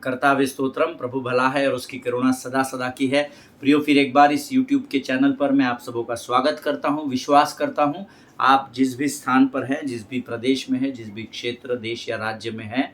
कर्तावे स्तोत्रम। प्रभु भला है और उसकी करुणा सदा सदा की है। प्रियो, फिर एक बार इस YouTube के चैनल पर मैं आप सबों का स्वागत करता हूं। विश्वास करता हूं आप जिस भी स्थान पर हैं, जिस भी प्रदेश में है, जिस भी क्षेत्र, देश या राज्य में है,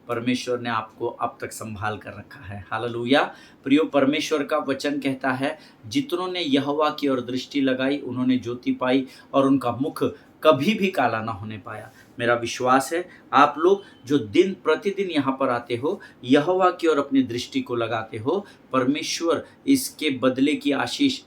परमेश्वर ने आपको अब तक संभाल कर रखा है। हालेलुया। प्रियो, परमेश्वर का वचन कहता है, जितनों ने यहोवा की ओर दृष्टि लगाई उन्होंने ज्योति पाई और उनका मुख कभी भी काला ना होने पाया। मेरा विश्वास है आप लोग जो दिन प्रतिदिन यहाँ पर आते हो, यहोवा की ओर अपनी दृष्टि को लगाते हो, परमेश्वर इसके बदले की आशीष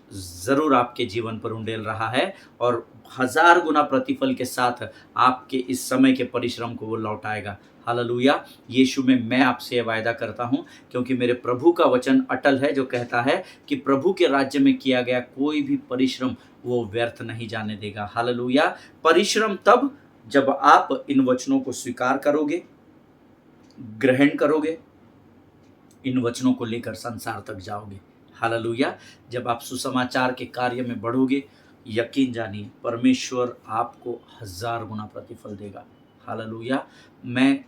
जरूर आपके जीवन पर उंडेल रहा है और 1000 गुना प्रतिफल के साथ आपके इस समय के परिश्रम को वो लौटाएगा। हालेलुया। यीशु में मैं आपसे यह वायदा करता हूं, क्योंकि मेरे प्रभु का वचन अटल है जो कहता है कि प्रभु के राज्य में किया गया कोई भी परिश्रम वो व्यर्थ नहीं जाने देगा। हालेलुया। परिश्रम तब जब आप इन वचनों को स्वीकार करोगे, ग्रहण करोगे, इन वचनों को लेकर संसार तक जाओगे। हालेलुया। जब आप सुसमाचार के कार्य में बढ़ोगे, यकीन जानिए परमेश्वर आपको 1000 गुना प्रतिफल देगा। हालेलुया। मैं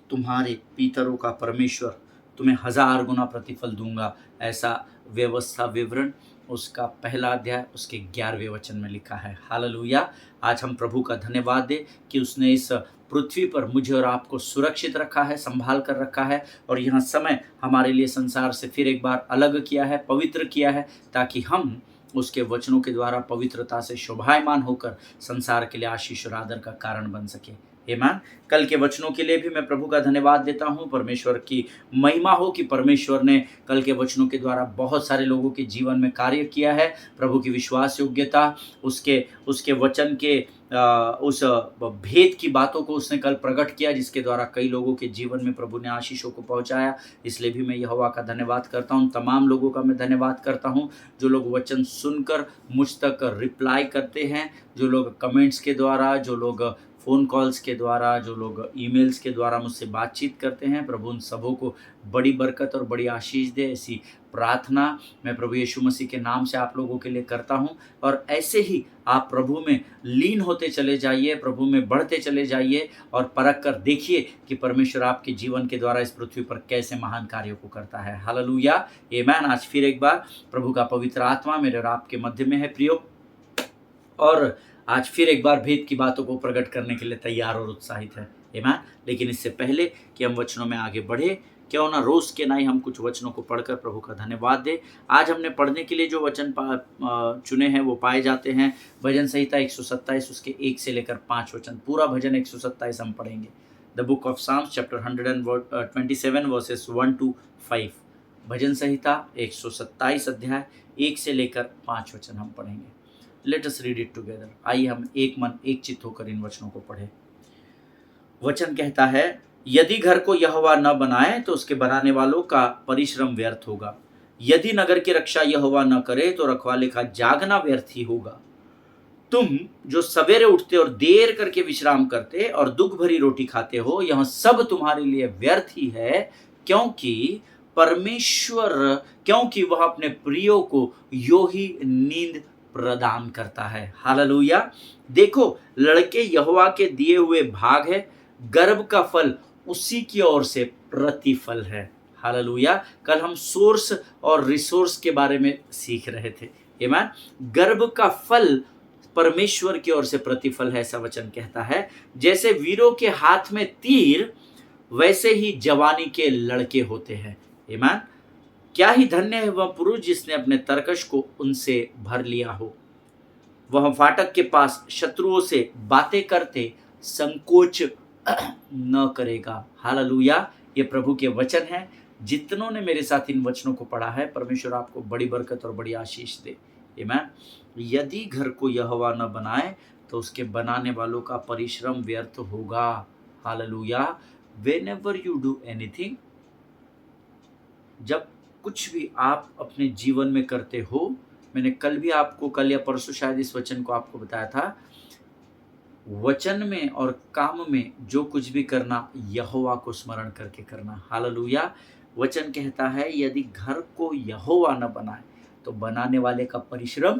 तुम्हारे पितरों का परमेश्वर तुम्हें 1000 गुना प्रतिफल दूंगा, ऐसा व्यवस्था विवरण उसका पहला अध्याय उसके 11वें वचन में लिखा है। हालेलुया। आज हम प्रभु का धन्यवाद दें कि उसने इस पृथ्वी पर मुझे और आपको सुरक्षित रखा है, संभाल कर रखा है और यहाँ समय हमारे लिए संसार से फिर एक बार अलग किया है, पवित्र किया है, ताकि हम उसके वचनों के द्वारा पवित्रता से शोभायमान होकर संसार के लिए आशीष और आदर का कारण बन सके। आमीन। कल के वचनों के लिए भी मैं प्रभु का धन्यवाद देता हूं। परमेश्वर की महिमा हो कि परमेश्वर ने कल के वचनों के द्वारा बहुत सारे लोगों के जीवन में कार्य किया है। प्रभु की विश्वास योग्यता, उसके वचन के उस भेद की बातों को उसने कल प्रकट किया, जिसके द्वारा कई लोगों के जीवन में प्रभु ने आशीषों को पहुंचाया। इसलिए भी मैं यहोवा का धन्यवाद करता हूं। तमाम लोगों का मैं धन्यवाद करता हूं जो लोग वचन सुनकर मुझ तक रिप्लाई करते हैं, जो लोग कमेंट्स के द्वारा, जो लोग फ़ोन कॉल्स के द्वारा, जो लोग ईमेल्स के द्वारा मुझसे बातचीत करते हैं। प्रभु उन सबों को बड़ी बरकत और बड़ी आशीष दे, ऐसी प्रार्थना मैं प्रभु यीशु मसीह के नाम से आप लोगों के लिए करता हूं। और ऐसे ही आप प्रभु में लीन होते चले जाइए, प्रभु में बढ़ते चले जाइए और परख कर देखिए कि परमेश्वर आपके जीवन के द्वारा इस पृथ्वी पर कैसे महान कार्यों को करता है। हालेलुया। आमीन। आज फिर एक बार प्रभु का पवित्र आत्मा मेरे और आपके मध्य में है प्रियो, और आज फिर एक बार भेद की बातों को प्रकट करने के लिए तैयार और उत्साहित है। आमीन। लेकिन इससे पहले कि हम वचनों में आगे बढ़े, क्यों ना रोज के नहीं हम कुछ वचनों को पढ़कर प्रभु का धन्यवाद दें। आज हमने पढ़ने के लिए जो वचन चुने हैं वो पाए जाते हैं भजन संहिता 127 उसके 1 से लेकर 5 वचन। पूरा भजन 127 हम पढ़ेंगे। The book of Psalms chapter 127 verses 1 to 5। भजन संहिता 127 अध्याय 1 से लेकर 5 वचन हम पढ़ेंगे। Let us read it together. आइए हम एक मन एक चित्त होकर इन वचनों को पढ़ें। वचन कहता है, यदि घर को यहोवा न बनाए तो उसके बनाने वालों का परिश्रम व्यर्थ होगा। यदि नगर की रक्षा यहोवा न करे तो रखवाले का जागना व्यर्थ ही होगा। तुम जो सवेरे उठते और देर करके विश्राम करते और दुख भरी रोटी खाते हो, यह सब तुम्हारे लिए व्यर्थ ही है, क्योंकि वह अपने प्रियो को यो ही नींद प्रदान करता है। हालेलुया। देखो, लड़के यहोवा के दिए हुए भाग है, गर्भ का फल उसी की ओर से प्रतिफल है। हालेलुया। कल हम सोर्स और रिसोर्स के बारे में सीख रहे थे। आमीन। गर्भ का फल परमेश्वर की ओर से प्रतिफल है, ऐसा वचन कहता है। जैसे वीरों के हाथ में तीर, वैसे ही जवानी के लड़के होते हैं। आमीन। क्या ही धन्य है वह पुरुष जिसने अपने तरकश को उनसे भर लिया हो। वह फाटक के पास शत्रुओं से बातें करते संकोच न करेगा। हालेलुया। ये प्रभु के वचन है। जितनों ने मेरे साथ इन वचनों को पढ़ा है, परमेश्वर आपको बड़ी बरकत और बड़ी आशीष दे। आमीन। यदि घर को यहोवा न बनाए तो उसके बनाने वालों का परिश्रम व्यर्थ होगा। Hallelujah. Whenever you do anything, जब कुछ भी आप अपने जीवन में करते हो, मैंने कल या परसों शायद इस वचन को आपको बताया था, वचन में और काम में जो कुछ भी करना यहोवा को स्मरण करके करना। हालेलुया। वचन कहता है, यदि घर को यहोवा न बनाए तो बनाने वाले का परिश्रम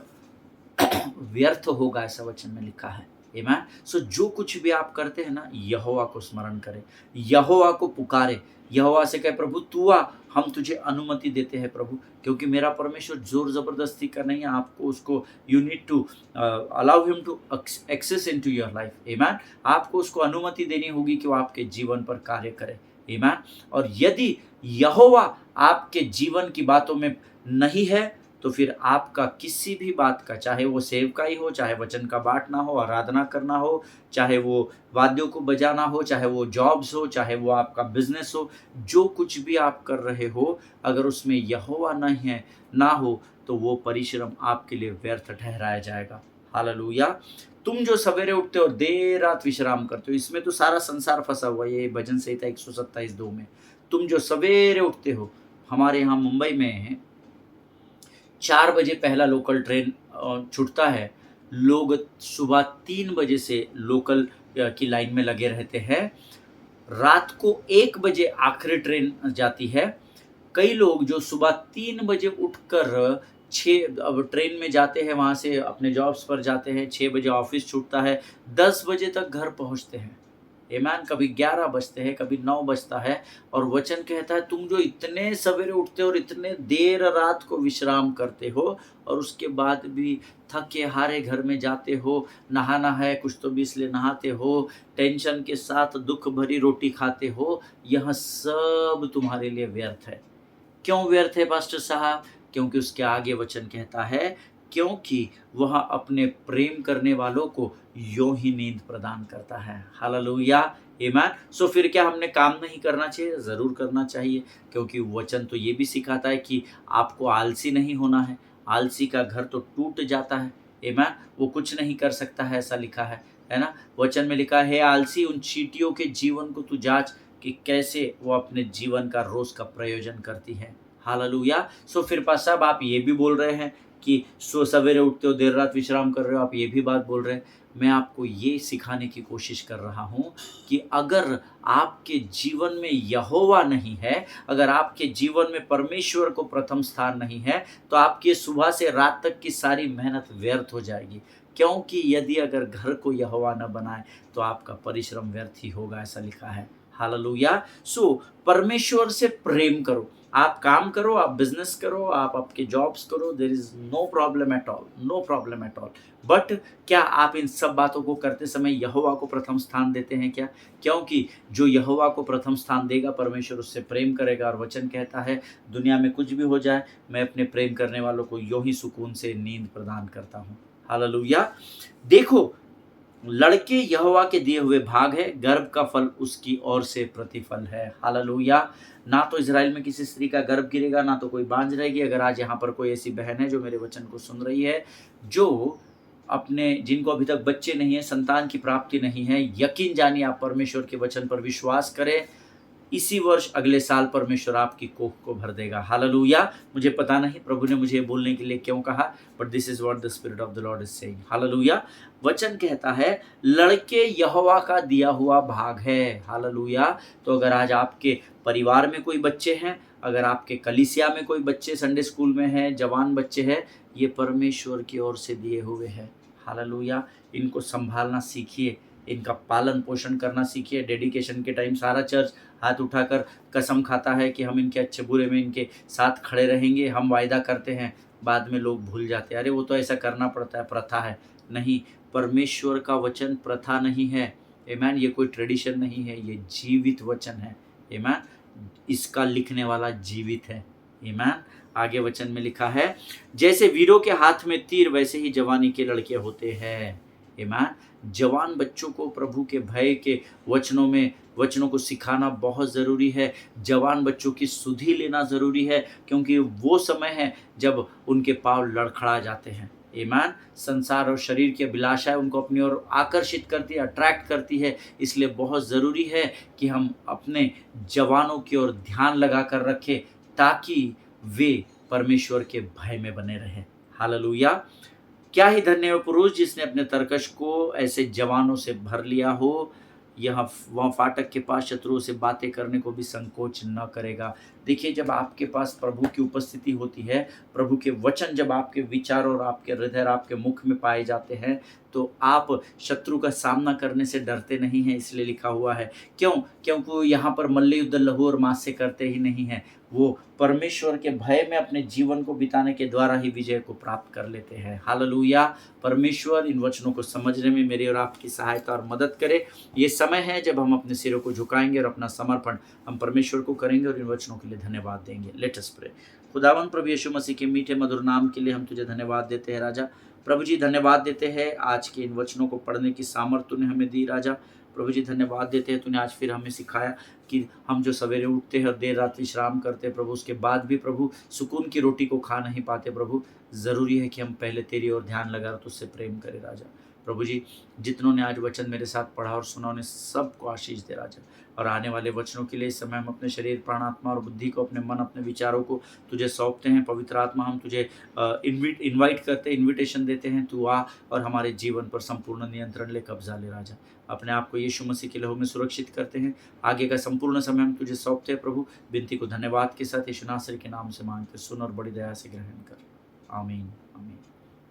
व्यर्थ होगा, ऐसा वचन में लिखा है। आमेन। सो जो कुछ भी आप करते हैं ना, यहोवा को स्मरण करें, यहोवा को पुकारे, यहोवा से कहे प्रभु तू आ, हम तुझे अनुमति देते हैं प्रभु, क्योंकि मेरा परमेश्वर जोर जबरदस्ती का नहीं है, आपको उसको you need to allow him to access into your life. Amen. आपको उसको अनुमति देनी होगी कि वो आपके जीवन पर कार्य करे। आमेन। और यदि यहोवा आपके जीवन की बातों में नहीं है, तो फिर आपका किसी भी बात का, चाहे वो सेवकाई हो, चाहे वचन का बांटना हो, आराधना करना हो, चाहे वो वाद्यों को बजाना हो, चाहे वो जॉब्स हो, चाहे वो आपका बिजनेस हो, जो कुछ भी आप कर रहे हो, अगर उसमें यहोवा नहीं है, ना हो, तो वो परिश्रम आपके लिए व्यर्थ ठहराया जाएगा। हालेलुया। तुम जो सवेरे उठते हो, देर रात विश्राम करते हो, इसमें तो सारा संसार फंसा हुआ है। ये भजन संहिता 127:2 में, तुम जो सवेरे उठते हो, हमारे यहाँ मुंबई में 4 बजे पहला लोकल ट्रेन छूटता है। लोग सुबह 3 बजे से लोकल की लाइन में लगे रहते हैं। रात को 1 बजे आखिरी ट्रेन जाती है। कई लोग जो सुबह 3 बजे उठकर 6 अब ट्रेन में जाते हैं, वहाँ से अपने जॉब्स पर जाते हैं, 6 बजे ऑफिस छूटता है, 10 बजे तक घर पहुँचते हैं। आमेन। कभी 11 बजते हैं, कभी 9 बजता है, और वचन कहता है तुम जो इतने सवेरे उठते हो और इतने देर रात को विश्राम करते हो, और उसके बाद भी थके हारे घर में जाते हो, नहाना है कुछ तो भी इसलिए नहाते हो, टेंशन के साथ दुख भरी रोटी खाते हो, यह सब तुम्हारे लिए व्यर्थ है। क्यों व्यर्थ है पास्टर साहब? क्योंकि उसके आगे वचन कहता है, क्योंकि वह अपने प्रेम करने वालों को यों ही नींद प्रदान करता है। हालेलुया। आमेन। सो फिर क्या हमने काम नहीं करना चाहिए? ज़रूर करना चाहिए, क्योंकि वचन तो ये भी सिखाता है कि आपको आलसी नहीं होना है। आलसी का घर तो टूट जाता है। आमेन। वो कुछ नहीं कर सकता है, ऐसा लिखा है ना? वचन में लिखा है, आलसी उन चींटियों के जीवन को तू जाँच कि कैसे वो अपने जीवन का रोज़ का प्रयोजन करती है। हालेलुया। सो फिर पास साहब आप ये भी बोल रहे हैं कि सवेरे उठते हो, देर रात विश्राम कर रहे हो, आप ये भी बात बोल रहे हैं। मैं आपको ये सिखाने की कोशिश कर रहा हूँ कि अगर आपके जीवन में यहोवा नहीं है, अगर आपके जीवन में परमेश्वर को प्रथम स्थान नहीं है, तो आपकी सुबह से रात तक की सारी मेहनत व्यर्थ हो जाएगी। क्योंकि यदि अगर घर को यहोवा न बनाए, तो आपका परिश्रम व्यर्थ ही होगा, ऐसा लिखा है। हालेलुया। सो परमेश्वर से प्रेम करो। आप काम करो, आप बिजनेस करो, आप आपके जॉब्स करो, there is no problem at all, no problem at all. But क्या आप इन सब बातों को करते समय यहोवा को प्रथम स्थान देते हैं क्या? क्योंकि जो यहोवा को प्रथम स्थान देगा, परमेश्वर उससे प्रेम करेगा, और वचन कहता है दुनिया में कुछ भी हो जाए, मैं अपने प्रेम करने वालों को यूं ही सुकून से नींद प्रदान करता हूँ। हालेलुया। देखो, लड़के यहोवा के दिए हुए भाग है, गर्भ का फल उसकी ओर से प्रतिफल है। हालेलुया। ना तो इज़राइल में किसी स्त्री का गर्भ गिरेगा, ना तो कोई बांझ रहेगी। अगर आज यहाँ पर कोई ऐसी बहन है जो मेरे वचन को सुन रही है, जो अपने जिनको अभी तक बच्चे नहीं है, संतान की प्राप्ति नहीं है, यकीन जानिए आप परमेश्वर के वचन पर विश्वास करें, इसी वर्ष अगले साल परमेश्वर आपकी कोख को भर देगा। हालेलुया। मुझे पता नहीं प्रभु ने मुझे बोलने के लिए क्यों कहा, but this is what the spirit of the Lord is saying. Hallelujah. वचन कहता है लड़के यहोवा का दिया हुआ भाग है। हालेलुया। तो अगर आज आपके परिवार में कोई बच्चे हैं, अगर आपके कलीसिया में कोई बच्चे संडे स्कूल में हैं, जवान बच्चे हैं, ये परमेश्वर की ओर से दिए हुए हैं। हालेलुया। इनको संभालना सीखिए, इनका पालन पोषण करना सीखिए। डेडिकेशन के टाइम सारा चर्च हाथ उठाकर कसम खाता है कि हम इनके अच्छे बुरे में इनके साथ खड़े रहेंगे, हम वायदा करते हैं, बाद में लोग भूल जाते हैं, अरे वो तो ऐसा करना पड़ता है, प्रथा है। नहीं, परमेश्वर का वचन प्रथा नहीं है। आमेन। ये कोई ट्रेडिशन नहीं है, ये जीवित वचन है। आमेन। इसका लिखने वाला जीवित है। आमेन। आगे वचन में लिखा है, जैसे वीरों के हाथ में तीर, वैसे ही जवानी के लड़के होते हैं। आमेन। जवान बच्चों को प्रभु के भय के वचनों को सिखाना बहुत ज़रूरी है। जवान बच्चों की सुधि लेना ज़रूरी है, क्योंकि वो समय है जब उनके पाँव लड़खड़ा जाते हैं। आमेन। संसार और शरीर की अभिलाषाएं उनको अपनी ओर आकर्षित करती है, अट्रैक्ट करती है। इसलिए बहुत ज़रूरी है कि हम अपने जवानों की ओर ध्यान लगा कर रखें, ताकि वे परमेश्वर के भय में बने रहें। हालेलुया। क्या ही धन्य है वो पुरुष जिसने अपने तरकश को ऐसे जवानों से भर लिया हो, वह फाटक के पास शत्रुओं से बातें करने को भी संकोच न करेगा। देखिए, जब आपके पास प्रभु की उपस्थिति होती है, प्रभु के वचन जब आपके विचार और आपके हृदय और आपके मुख में पाए जाते हैं, तो आप शत्रु का सामना करने से डरते नहीं हैं, इसलिए लिखा हुआ है। क्यों? क्योंकि वो यहाँ पर मल्ल युद्ध लहू और मांस से करते ही नहीं हैं, वो परमेश्वर के भय में अपने जीवन को बिताने के द्वारा ही विजय को प्राप्त कर लेते हैं। हालेलुया! परमेश्वर इन वचनों को समझने में मेरी और आपकी सहायता और मदद करे। ये समय है जब हम अपने सिरों को झुकाएंगे और अपना समर्पण हम परमेश्वर को करेंगे और इन वचनों के लिए धन्यवाद देंगे। Let us pray. खुदावन प्रभु यीशु मसीह के मीठे मधुर नाम के लिए हम तुझे धन्यवाद देते हैं राजा। प्रभु जी धन्यवाद देते हैं आज के इन वचनों को पढ़ने की सामर्थ्य तूने हमें दी राजा। प्रभु जी धन्यवाद देते हैं, तूने आज फिर हमें सिखाया कि हम जो सवेरे उठते हैं और देर रात विश्राम करते हैं प्रभु, उसके बाद भी प्रभु सुकून की रोटी को खा नहीं पाते प्रभु। ज़रूरी है कि हम पहले तेरी ओर ध्यान लगा तुझसे प्रेम करें राजा। प्रभु जी जितनों ने आज वचन मेरे साथ पढ़ा और सुना उन्हें सबको आशीष दे राजा। और आने वाले वचनों के लिए इस समय हम अपने शरीर, प्राण, आत्मा और बुद्धि को, अपने मन, अपने विचारों को तुझे सौंपते हैं। पवित्र आत्मा हम तुझे इनवाइट करते हैं, इनविटेशन देते हैं, तू आ और हमारे जीवन पर संपूर्ण नियंत्रण ले, कब्जा ले राजा। अपने आप को यीशु मसीह के लहू में सुरक्षित करते हैं। आगे का संपूर्ण समय हम तुझे सौंपते हैं प्रभु। विनती को धन्यवाद के साथ यीशु नासरी के नाम से मांगते, सुन और बड़ी दया से ग्रहण कर। आमीन आमीन।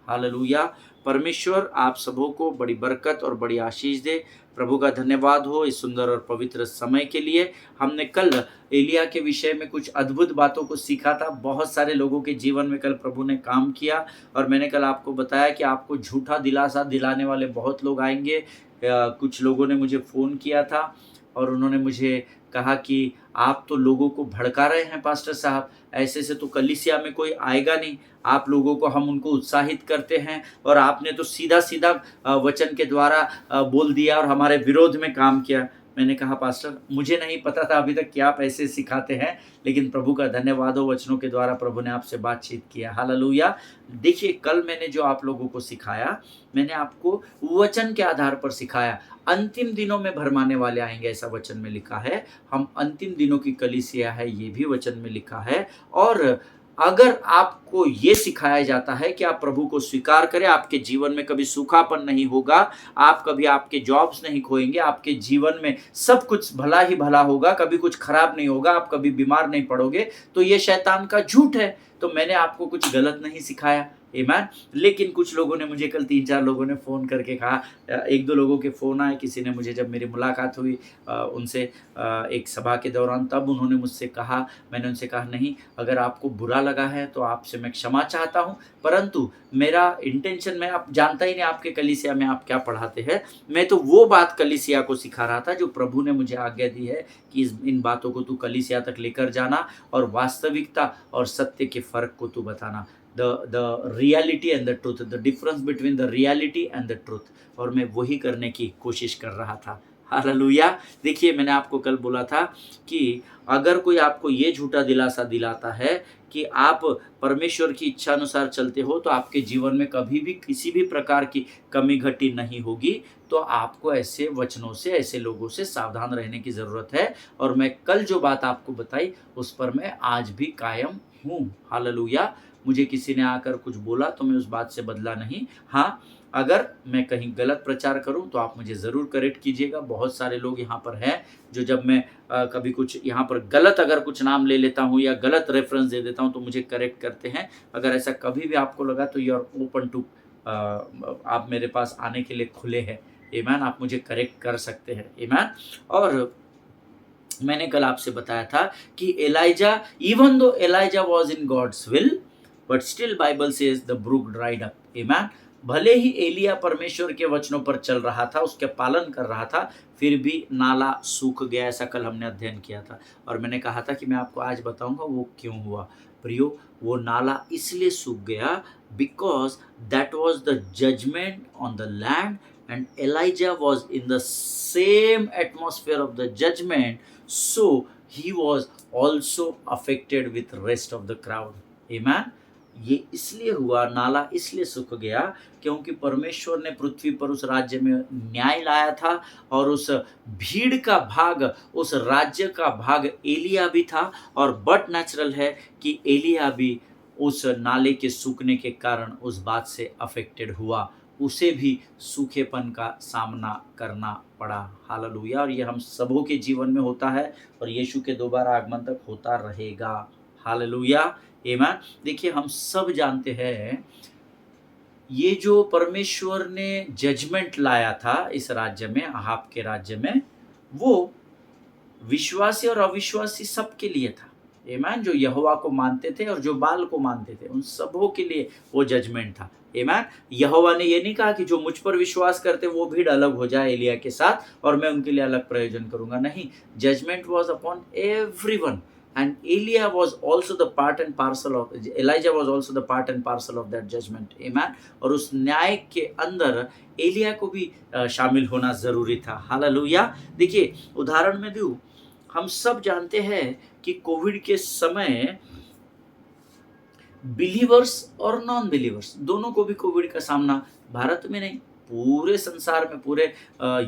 हालेलुया। परमेश्वर आप सबों को बड़ी बरकत और बड़ी आशीष दे। प्रभु का धन्यवाद हो इस सुंदर और पवित्र समय के लिए। हमने कल एलिया के विषय में कुछ अद्भुत बातों को सीखा था। बहुत सारे लोगों के जीवन में कल प्रभु ने काम किया और मैंने कल आपको बताया कि आपको झूठा दिलासा दिलाने वाले बहुत लोग आएंगे। कुछ लोगों ने मुझे फ़ोन किया था और उन्होंने मुझे कहा कि आप तो लोगों को भड़का रहे हैं पास्टर साहब, ऐसे से तो कलीसिया में कोई आएगा नहीं। आप लोगों को, हम उनको उत्साहित करते हैं और आपने तो सीधा सीधा वचन के द्वारा बोल दिया और हमारे विरोध में काम किया। मैंने कहा पास्टर मुझे नहीं पता था अभी तक कि आप ऐसे सिखाते हैं, लेकिन प्रभु का धन्यवाद हो वचनों के द्वारा प्रभु ने आपसे बातचीत किया। हालेलुया। देखिए कल मैंने जो आप लोगों को सिखाया, मैंने आपको वचन के आधार पर सिखाया। अंतिम दिनों में भरमाने वाले आएंगे, ऐसा वचन में लिखा है। हम अंतिम दिनों की कलीसिया है, ये भी वचन में लिखा है। और अगर आपको ये सिखाया जाता है कि आप प्रभु को स्वीकार करें, आपके जीवन में कभी सूखापन नहीं होगा, आप कभी आपके जॉब्स नहीं खोएंगे, आपके जीवन में सब कुछ भला ही भला होगा, कभी कुछ खराब नहीं होगा, आप कभी बीमार नहीं पड़ोगे, तो ये शैतान का झूठ है। तो मैंने आपको कुछ गलत नहीं सिखाया। आमीन। लेकिन कुछ लोगों ने मुझे कल 3-4 लोगों ने फ़ोन करके कहा, 1-2 लोगों के फ़ोन आए। किसी ने मुझे, जब मेरी मुलाकात हुई उनसे एक सभा के दौरान, तब उन्होंने मुझसे कहा, मैंने उनसे कहा नहीं, अगर आपको बुरा लगा है तो आपसे मैं क्षमा चाहता हूँ, परंतु मेरा इंटेंशन, मैं आप जानता ही नहीं आपके कलीसिया में आप क्या पढ़ाते हैं। मैं तो वो बात कलीसिया को सिखा रहा था जो प्रभु ने मुझे आज्ञा दी है कि इन बातों को तू कलीसिया तक लेकर जाना और वास्तविकता और सत्य के फ़र्क को तू बताना। the reality and the truth, the difference between the reality and the truth। और मैं वही करने की कोशिश कर रहा था। हालेलुया। देखिए मैंने आपको कल बोला था कि अगर कोई आपको ये झूठा दिलासा दिलाता है कि आप परमेश्वर की इच्छा अनुसार चलते हो, तो आपके जीवन में कभी भी किसी भी प्रकार की कमी घटी नहीं होगी। तो आपको ऐसे वचनों से, ऐसे लोगों से सावधान रहने की ज़रूरत है। और मैं कल जो बात आपको बताई उस पर मैं आज भी कायम हूँ। हालेलुया। मुझे किसी ने आकर कुछ बोला तो मैं उस बात से बदला नहीं। हाँ, अगर मैं कहीं गलत प्रचार करूं तो आप मुझे ज़रूर करेक्ट कीजिएगा। बहुत सारे लोग यहाँ पर हैं जो जब मैं कभी कुछ यहाँ पर गलत अगर कुछ नाम ले लेता हूँ या गलत रेफरेंस दे देता हूँ तो मुझे करेक्ट करते हैं। अगर ऐसा कभी भी आपको लगा तो यू आर ओपन टू, आप मेरे पास आने के लिए खुले हैं। आमीन। आप मुझे करेक्ट कर सकते हैं। आमीन। और मैंने कल आपसे बताया था कि Elijah, even though Elijah was in God's will, but still Bible says the brook dried up. आमीन। भले ही एलिया परमेश्वर के वचनों पर चल रहा था, उसके पालन कर रहा था, फिर भी नाला सूख गया। ऐसा कल हमने अध्ययन किया था और मैंने कहा था कि मैं आपको आज बताऊंगा वो क्यों हुआ। प्रियो, वो नाला इसलिए सूख गया because that was the judgement on the land and Elijah was in the same atmosphere of the judgment, so he was also affected with rest of the crowd। Amen। ये इसलिए हुआ, नाला इसलिए सूख गया क्योंकि परमेश्वर ने पृथ्वी पर उस राज्य में न्याय लाया था और उस भीड़ का भाग, उस राज्य का भाग एलिया भी था। और बट नेचुरल है कि एलिया भी उस नाले के सूखने के कारण उस बात से अफेक्टेड हुआ, उसे भी सूखेपन का सामना करना पड़ा। हालेलुया। और ये हम सबों के जीवन में होता है और यीशु के दोबारा आगमन तक होता रहेगा। हालेलुया। आमीन। देखिए हम सब जानते हैं ये जो परमेश्वर ने जजमेंट लाया था इस राज्य में, अहाब के राज्य में, वो विश्वासी और अविश्वासी सबके लिए था। आमीन। जो यहोवा को मानते थे और जो बाल को मानते थे, उन सबों के लिए वो जजमेंट था। आमीन। यहोवा ने ये नहीं कहा कि जो मुझ पर विश्वास करते वो भीड़ अलग हो जाए एलिया के साथ और मैं उनके लिए अलग प्रयोजन करूंगा। नहीं, judgement was upon everyone and Elijah was also the part and parcel of that judgment. Amen. और उस न्याय के अंदर एलिया को भी शामिल होना जरूरी था। हालेलुया। देखिए, उदाहरण में दूं, हम सब जानते हैं कि कोविड के समय बिलीवर्स और नॉन बिलीवर्स दोनों को भी कोविड का सामना, भारत में नहीं, पूरे संसार में, पूरे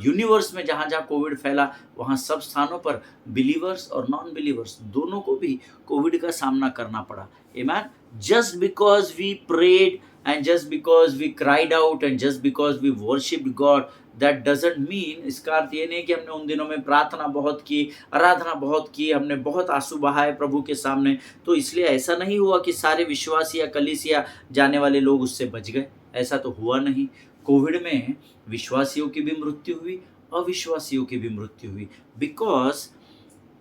यूनिवर्स में जहाँ जहाँ कोविड फैला वहाँ सब स्थानों पर बिलीवर्स और नॉन बिलीवर्स दोनों को भी कोविड का सामना करना पड़ा। आमीन। Just because we prayed and just because we cried out and just because we worshipped God, that doesn't mean, इसका अर्थ ये नहीं कि हमने उन दिनों में प्रार्थना बहुत की, आराधना बहुत की, हमने बहुत आंसू बहाए प्रभु के सामने, तो इसलिए ऐसा नहीं हुआ कि सारे विश्वासी या कलीसिया जाने वाले लोग उससे बच गए। ऐसा तो हुआ नहीं। कोविड में विश्वासियों की भी मृत्यु हुई, अविश्वासियों की भी मृत्यु हुई, because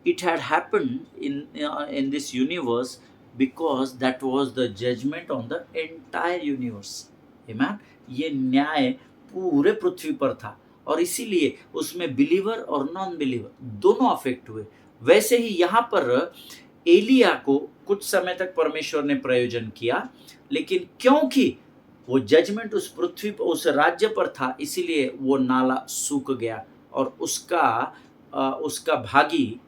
it had happened in this universe, because that was the judgement on the entire universe. आमीन। ये न्याय पूरे पृथ्वी पर था और इसीलिए उसमें बिलीवर और नॉन बिलीवर दोनों अफेक्ट हुए। वैसे ही यहाँ पर एलिया को कुछ समय तक परमेश्वर ने प्रयोजन किया, लेकिन क्योंकि वो जजमेंट उस पृथ्वी पर, उस राज्य पर था, इसीलिए वो नाला सूख गया और उसका भागी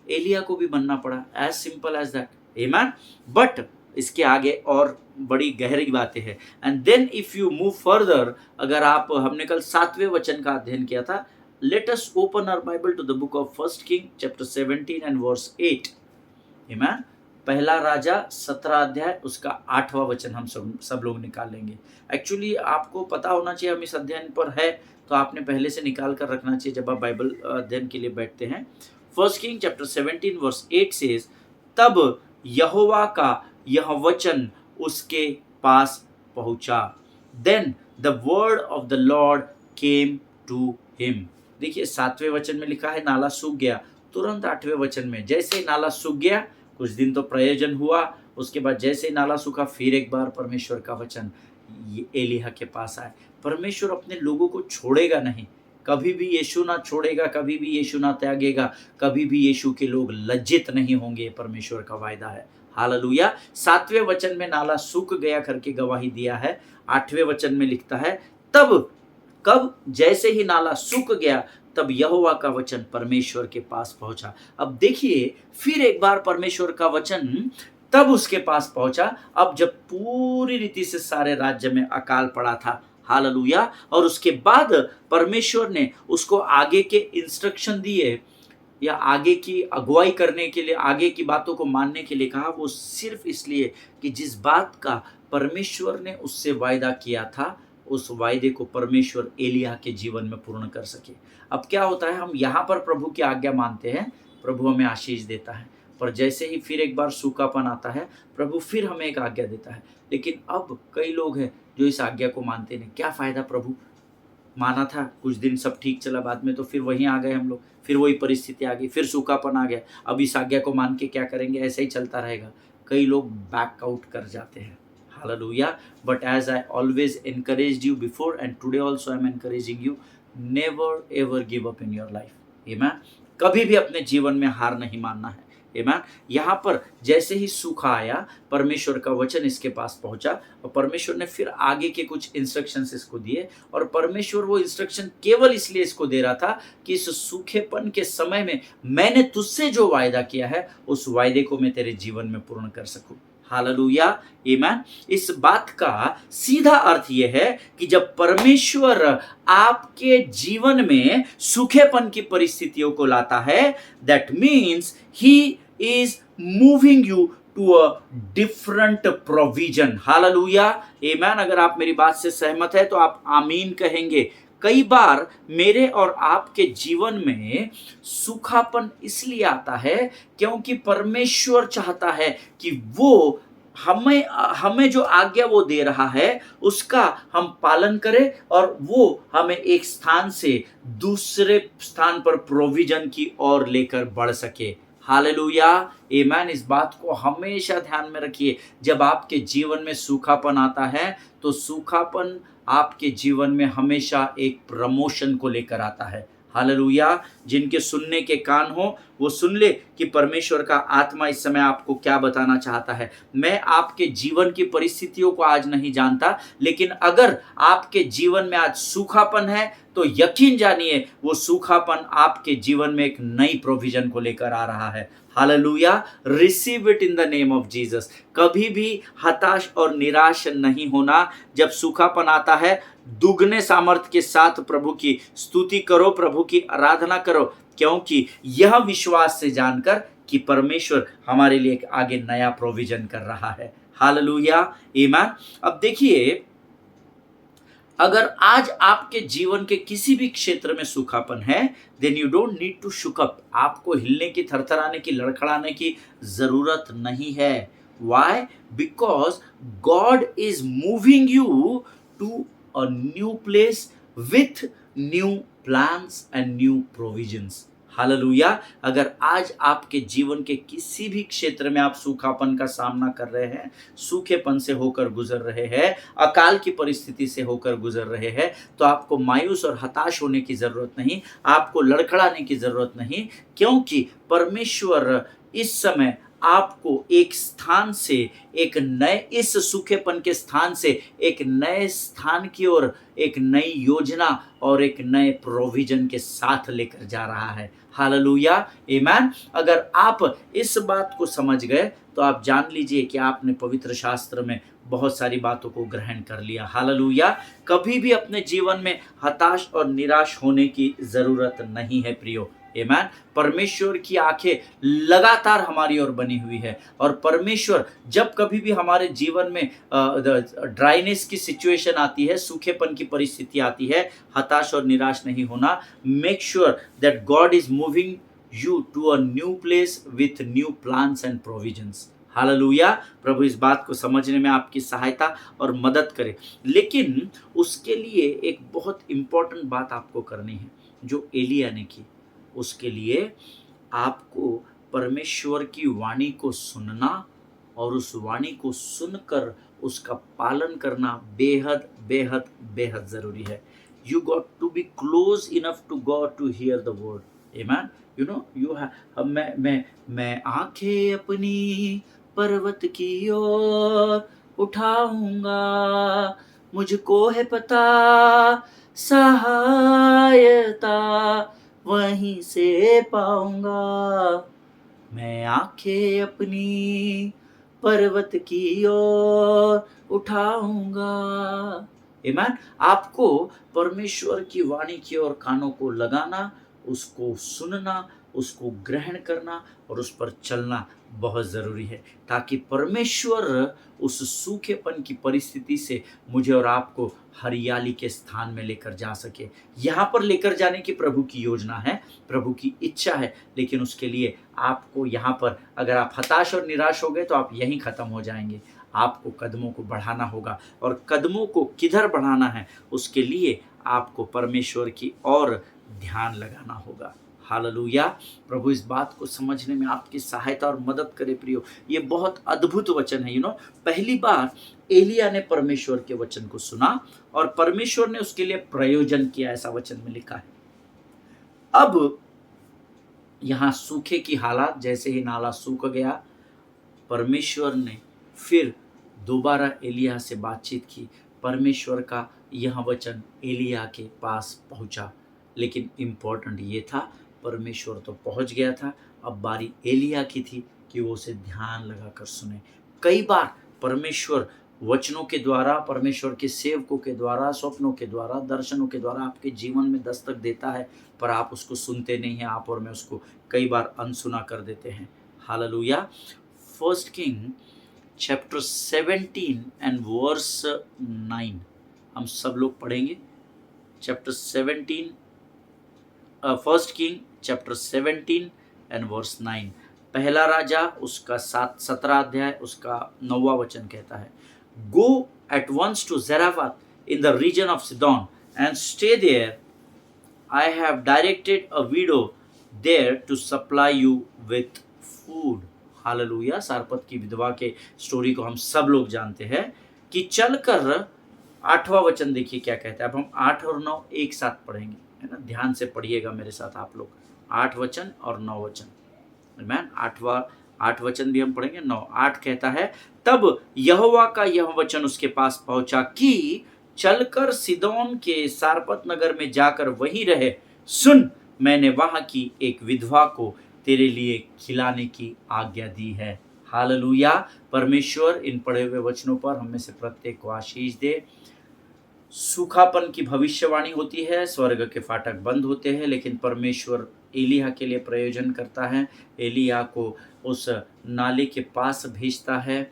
एलिया को भी बनना पड़ा। As simple as that. आमीन। बट इसके आगे और बड़ी गहरी बातें हैं। And then if you move further, अगर आप, हमने कल 7वें वचन का अध्ययन किया था, let us open our Bible to the book of 1 king chapter 17 and verse 8। आमीन। पहला राजा 17 अध्याय उसका 8वां वचन हम सब लोग निकाल लेंगे। एक्चुअली आपको पता होना चाहिए हम इस अध्ययन पर है, तो आपने पहले से निकाल कर रखना चाहिए जब आप बाइबल अध्ययन के लिए बैठते हैं। 1 किंग चैप्टर 17 वर्स 8 सेज, तब यहोवा का यह वचन उसके पास पहुंचा। Then the word of the Lord came to him. देखिए, 7वें वचन में लिखा है नाला सूख गया, तुरंत 8वें वचन में जैसे ही नाला सूख गया, कुछ दिन तो प्रयोजन हुआ, उसके बाद जैसे ही नाला सूखा, फिर एक बार परमेश्वर का वचन एलिया के पास आए। परमेश्वर अपने लोगों को छोड़ेगा नहीं, कभी भी यीशु ना छोड़ेगा, कभी भी यीशु ना त्यागेगा, कभी भी यीशु के लोग लज्जित नहीं होंगे, परमेश्वर का वायदा है। हालेलुया। 7वें वचन में नाला सूख गया करके गवाही दिया है। 8वें वचन में लिखता है, तब, कब, जैसे ही नाला सूख गया तब यहोवा का वचन परमेश्वर के पास पहुंचा। अब देखिए, फिर एक बार परमेश्वर का वचन तब उसके पास पहुंचा, अब जब पूरी रीति से सारे राज्य में अकाल पड़ा था। हालेलुया। और उसके बाद परमेश्वर ने उसको आगे के इंस्ट्रक्शन दिए या आगे की अगुवाई करने के लिए, आगे की बातों को मानने के लिए कहा, वो सिर्फ इसलिए कि जिस बात का परमेश्वर ने उससे वायदा किया था, उस वायदे को परमेश्वर एलिया के जीवन में पूर्ण कर सके। अब क्या होता है, हम यहाँ पर प्रभु की आज्ञा मानते हैं, प्रभु हमें आशीष देता है, पर जैसे ही फिर एक बार सूखापन आता है, प्रभु फिर हमें एक आज्ञा देता है। लेकिन अब कई लोग हैं जो इस आज्ञा को मानते नहीं। क्या फ़ायदा, प्रभु माना था, कुछ दिन सब ठीक चला, बाद में तो फिर वहीं आ गए हम लोग, फिर वही परिस्थिति आ गई, फिर सूखापन आ गया, अब इस आज्ञा को मान के क्या करेंगे, ऐसे ही चलता रहेगा। कई लोग बैक आउट कर जाते हैं। Hallelujah. But as I always encouraged you before and today also I am encouraging you, never ever give up in your life. Amen. कभी भी अपने जीवन में हार नहीं मानना है। Amen. यहाँ पर जैसे ही सूखा आया, परमेश्वर का वचन इसके पास पहुंचा और परमेश्वर ने फिर आगे के कुछ इंस्ट्रक्शंस इसको दिए, और परमेश्वर वो इंस्ट्रक्शन केवल इसलिए इसको दे रहा था कि इस सूखेपन के समय में मैंने तुझसे जो वायदा किया है, उस वायदे को मैं तेरे जीवन में पूर्ण कर सकूं। हालेलुया। आमीन। इस बात का सीधा अर्थ यह है कि जब परमेश्वर आपके जीवन में सूखेपन की परिस्थितियों को लाता है, that means he is moving you to a different provision. हालेलुया। आमीन। अगर आप मेरी बात से सहमत है तो आप आमीन कहेंगे। कई बार मेरे और आपके जीवन में सूखापन इसलिए आता है क्योंकि परमेश्वर चाहता है कि वो हमें हमें जो आज्ञा वो दे रहा है उसका हम पालन करें और वो हमें एक स्थान से दूसरे स्थान पर प्रोविजन की ओर लेकर बढ़ सके। हालेलुया, आमेन। इस बात को हमेशा ध्यान में रखिए। जब आपके जीवन में सूखापन आता है तो सूखापन आपके जीवन में हमेशा एक प्रमोशन को लेकर आता है। हालेलुया। जिनके सुनने के कान हो वो सुन ले कि परमेश्वर का आत्मा इस समय आपको क्या बताना चाहता है। मैं आपके जीवन की परिस्थितियों को आज नहीं जानता, लेकिन अगर आपके जीवन में आज सूखापन है तो यकीन जानिए वो सूखापन आपके जीवन में एक नई प्रोविजन को लेकर आ रहा है। Hallelujah. Receive it in the name of Jesus. कभी भी हताश और निराश नहीं होना। जब सूखापन आता है दुगने सामर्थ के साथ प्रभु की स्तुति करो, प्रभु की आराधना करो, क्योंकि यह विश्वास से जानकर कि परमेश्वर हमारे लिए एक आगे नया प्रोविजन कर रहा है। हालेलुया, आमीन। अब देखिए, अगर आज आपके जीवन के किसी भी क्षेत्र में सूखापन है, then you don't need to shook up. आपको हिलने की, थरथराने की, लड़खड़ाने की जरूरत नहीं है। Why? Because God is moving you to a new place with new plans and new provisions. हालेलुया। अगर आज आपके जीवन के किसी भी क्षेत्र में आप सूखापन का सामना कर रहे हैं, सूखेपन से होकर गुजर रहे हैं, अकाल की परिस्थिति से होकर गुजर रहे हैं, तो आपको मायूस और हताश होने की जरूरत नहीं, आपको लड़खड़ाने की जरूरत नहीं, क्योंकि परमेश्वर इस समय आपको एक स्थान से एक नए, इस सूखेपन के स्थान से एक नए स्थान की ओर, एक नई योजना और एक नए प्रोविजन के साथ लेकर जा रहा है। हालेलुया, आमीन। अगर आप इस बात को समझ गए तो आप जान लीजिए कि आपने पवित्र शास्त्र में बहुत सारी बातों को ग्रहण कर लिया। हालेलुया। कभी भी अपने जीवन में हताश और निराश होने की जरूरत नहीं है प्रियो। आमीन। परमेश्वर की आंखें लगातार हमारी ओर बनी हुई है और परमेश्वर जब कभी भी हमारे जीवन में ड्राइनेस की सिचुएशन आती है, सूखेपन की परिस्थिति आती है, हताश और निराश नहीं होना। Make sure that God is moving you to a new place with new plans and provisions। Hallelujah. प्रभु इस बात को समझने में आपकी सहायता और मदद करे। लेकिन उसके लिए एक बहुत इंपॉर्टेंट बात आपको करनी है जो एलिया ने की। उसके लिए आपको परमेश्वर की वाणी को सुनना और उस वाणी को सुनकर उसका पालन करना बेहद बेहद बेहद जरूरी है। You got to be close enough to God to hear the word. आमीन। यू नो यू हैव, मैं आंखें अपनी पर्वत की ओर उठाऊंगा, मुझको है पता सहायता वहीं से पाऊंगा। मैं आंखें अपनी पर्वत की ओर उठाऊंगा। आमीन। आपको परमेश्वर की वाणी की ओर कानों को लगाना, उसको सुनना, उसको ग्रहण करना और उस पर चलना बहुत ज़रूरी है, ताकि परमेश्वर उस सूखेपन की परिस्थिति से मुझे और आपको हरियाली के स्थान में लेकर जा सके। यहाँ पर लेकर जाने की प्रभु की योजना है, प्रभु की इच्छा है, लेकिन उसके लिए आपको यहाँ पर, अगर आप हताश और निराश हो गए तो आप यहीं ख़त्म हो जाएंगे। आपको कदमों को बढ़ाना होगा और कदमों को किधर बढ़ाना है, उसके लिए आपको परमेश्वर की ओर ध्यान लगाना होगा। हालेलुया। प्रभु इस बात को समझने में आपकी सहायता और मदद करे प्रियो। ये बहुत अद्भुत वचन है। पहली बार एलिया ने परमेश्वर के वचन को सुना और परमेश्वर ने उसके लिए प्रयोजन किया, ऐसा वचन में लिखा है। अब यहाँ सूखे की हालात, जैसे ही नाला सूख गया, परमेश्वर ने फिर दोबारा एलिया से बातचीत की। परमेश्वर का यह वचन एलिया के पास पहुंचा, लेकिन इम्पोर्टेंट ये था, परमेश्वर तो पहुंच गया था, अब बारी एलिया की थी कि वो उसे ध्यान लगाकर सुने। कई बार परमेश्वर वचनों के द्वारा, परमेश्वर के सेवकों के द्वारा, स्वप्नों के द्वारा, दर्शनों के द्वारा आपके जीवन में दस्तक देता है, पर आप उसको सुनते नहीं हैं। आप और मैं उसको कई बार अनसुना कर देते हैं। हालेलुया। First king chapter 17 and verse 9 हम सब लोग पढ़ेंगे। Chapter 17, first king chapter 17 and verse 9। पहला राजा उसका 17 अध्याय उसका 9वां वचन कहता है, go at once to Zarephath in the region of Sidon and stay there, I have directed a widow there to supply you with food. Hallelujah. सारपत की विधवा के स्टोरी को हम सब लोग जानते हैं कि चलकर 8वां वचन देखिए क्या कहता है। अब हम 8 और 9 एक साथ पढ़ेंगे, है ना, ध्यान से पढ़िएगा मेरे साथ आप लोग, 8 वचन और 9 वचन। आमीन। 8 वचन भी हम पढ़ेंगे। 8 कहता है, तब यहोवा का यह वचन उसके पास पहुंचा कि चलकर सिदोन के सारपत नगर में जाकर वहीं रहे। सुन, मैंने वहां की एक विधवा को तेरे लिए खिलाने की आज्ञा दी है। हालेलुया। परमेश्वर इन पढ़े हुए वचनों पर हम में से प्रत्येक को आशीष दे। सूखापन की भविष्यवाणी होती है, स्वर्ग के फाटक बंद होते हैं, लेकिन परमेश्वर एलिय्याह के लिए प्रयोजन करता है। एलिय्याह को उस नाले के पास भेजता है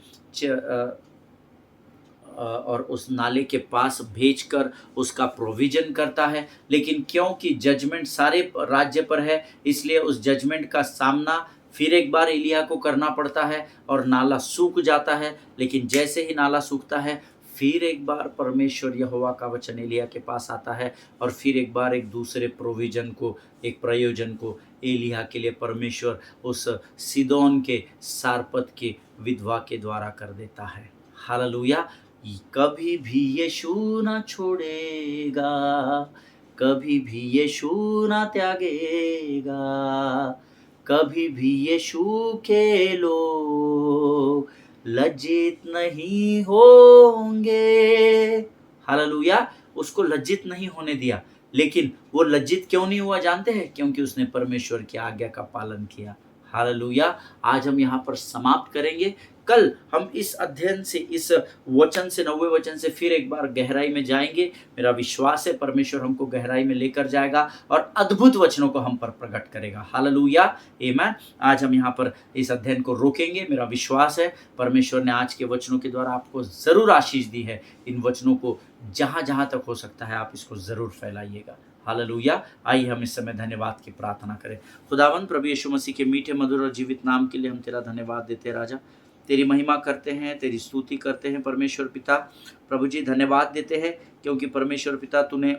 और उस नाले के पास भेजकर उसका प्रोविजन करता है। लेकिन क्योंकि जजमेंट सारे राज्य पर है, इसलिए उस जजमेंट का सामना फिर एक बार एलिय्याह को करना पड़ता है और नाला सूख जाता है। लेकिन जैसे ही नाला सूखता है, फिर एक बार परमेश्वर यहोवा का वचन एलिय्याह के पास आता है और फिर एक बार एक दूसरे प्रोविजन को, एक प्रयोजन को एलिय्याह के लिए परमेश्वर उस सिदोन के सारपत के विधवा के द्वारा कर देता है। हालेलुया। कभी भी यीशु ना छोड़ेगा, कभी भी यीशु ना त्यागेगा, कभी भी यीशु के लोग लज्जित नहीं होंगे। हालेलुया। उसको लज्जित नहीं होने दिया। लेकिन वो लज्जित क्यों नहीं हुआ जानते हैं? क्योंकि उसने परमेश्वर की आज्ञा का पालन किया। हालेलुया। आज हम यहाँ पर समाप्त करेंगे। कल हम इस अध्ययन से, इस वचन से, 90वें वचन से फिर एक बार गहराई में जाएंगे। मेरा विश्वास है परमेश्वर हमको गहराई में लेकर जाएगा और अद्भुत वचनों को हम पर प्रकट करेगा। हालेलुया। आमीन। आज हम यहाँ पर इस अध्ययन को रोकेंगे। मेरा विश्वास है परमेश्वर ने आज के वचनों के द्वारा आपको ज़रूर आशीष दी है। इन वचनों को जहाँ जहाँ तक हो सकता है आप इसको ज़रूर फैलाइएगा। हालेलुया। आइए हम इस समय धन्यवाद की प्रार्थना करें। खुदावंद प्रभु यीशु मसीह के मीठे, मधुर और जीवित नाम के लिए हम तेरा धन्यवाद देते हैं राजा। तेरी महिमा करते हैं, तेरी स्तुति करते हैं परमेश्वर पिता। प्रभु जी धन्यवाद देते हैं क्योंकि परमेश्वर पिता तूने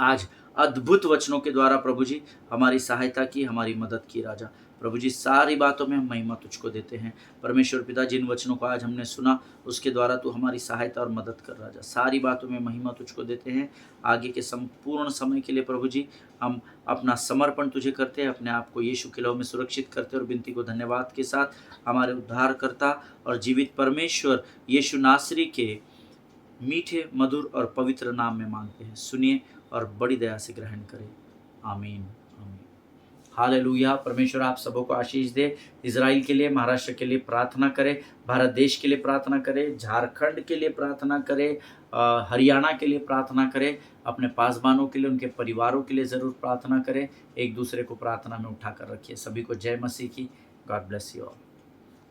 आज अद्भुत वचनों के द्वारा प्रभु जी हमारी सहायता की, हमारी मदद की राजा। प्रभु जी सारी बातों में हम महिमा तुझको देते हैं परमेश्वर पिता। जिन वचनों को आज हमने सुना उसके द्वारा तू हमारी सहायता और मदद कर राजा। सारी बातों में महिमा तुझको देते हैं। आगे के संपूर्ण समय के लिए प्रभु जी हम अपना समर्पण तुझे करते हैं, अपने आप को यीशु के लहू में सुरक्षित करते हैं और विनती को धन्यवाद के साथ हमारे उद्धारकर्ता और जीवित परमेश्वर यीशु नासरी के मीठे, मधुर और पवित्र नाम में मांगते हैं। सुनिए और बड़ी दया से ग्रहण करें। आमीन। हालेलुया। परमेश्वर आप सबों को आशीष दे। इजराइल के लिए, महाराष्ट्र के लिए प्रार्थना करें, भारत देश के लिए प्रार्थना करें, झारखंड के लिए प्रार्थना करें, हरियाणा के लिए प्रार्थना करें, अपने पासबानों के लिए, उनके परिवारों के लिए ज़रूर प्रार्थना करें। एक दूसरे को प्रार्थना में उठाकर रखिए। सभी को जय मसीह की। God bless you all.